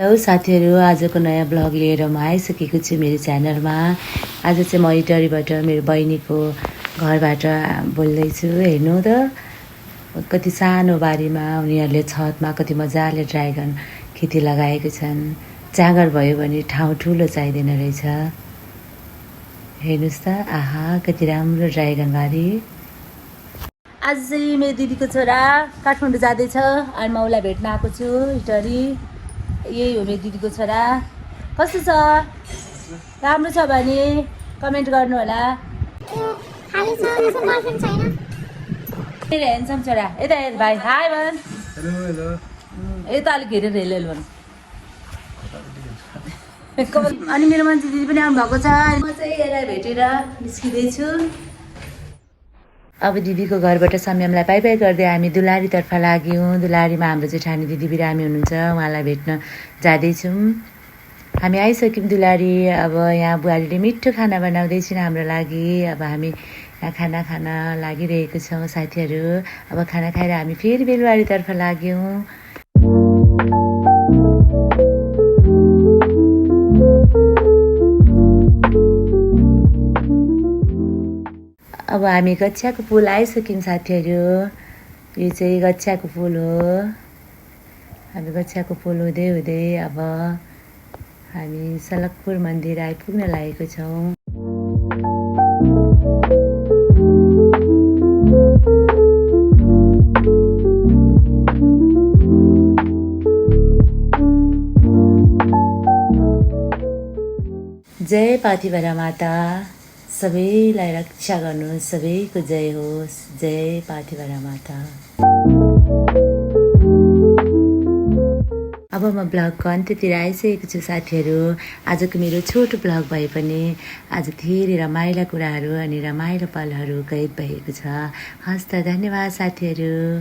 Hello साथीहरू, आजको नयाँ ब्लग लिएर म आइसकेको छु मेरो च्यानलमा। आज चाहिँ म इटरीबाट मेरो बहिनीको घरबाट बोल्दैछु। हेर्नु त कति सानो बारीमा उनीहरूले छतमा कति मजाले ड्रागन खेती लगाएको छन्। जाँगर भयो भने ठाउँ ठुलो चाहिँदैन रहेछ। हेर्नुहोस् त, आहा कति राम्रो ड्रागन बारी। आज चाहिँ मेरो दिदीको छोरा काठमाडौँ जाँदैछ अनि म उसलाई भेट्न आएको छु इटरी। यही हो मेरो दिदीको छोरा। कस्तो छ? राम्रो छ भने कमेन्ट गर्नु होला। मेरो ह्यान्डसम छोरा। यता हेर भाइ, हाई भन। Hello hello. यता अलिक हेरेर हेल भन। अनि मेरो मान्छे दिदी पनि आउनु भएको छ। म चाहिँ यसलाई भेटेर निस्किँदैछु। अब दिदीको घरबाट समयमलाई बाई बाई गर्दै हामी दुलारीतर्फ लाग्यौँ। दुलारीमा हाम्रो जेठानी दिदी बिरामी हुनुहुन्छ, उहाँलाई भेट्न जाँदैछौँ। हामी आइसक्यौँ दुलारी। अब यहाँ बुहारीले मिठो खाना बनाउँदैछन् हाम्रो लागि। अब हामी यहाँ खाना खान लागिरहेको छौँ साथीहरू। अब खाना खाएर हामी फेरि बेलबारीतर्फ लाग्यौँ। अब हामी गच्छियाको पुल आइसक्यौँ साथीहरू। यो चाहिँ गच्छियाको पुल हो। हामी गच्छियाको पुल हुँदै हुँदै अब हामी सलकपुर मन्दिर आइपुग्न लागेको छौँ। जय पाथिभरा माता, सबैलाई रक्षा गर्नुहोस्, सबैको जय होस्। जय पाथिभरा माता। अब म ब्लगको अन्त्यतिर आइसकेको छु साथीहरू। आजको मेरो छोटो ब्लग भए पनि आज धेरै रमाइला कुराहरू अनि रमाइलो पलहरू कैद भएको छ। हस् त, धन्यवाद साथीहरू।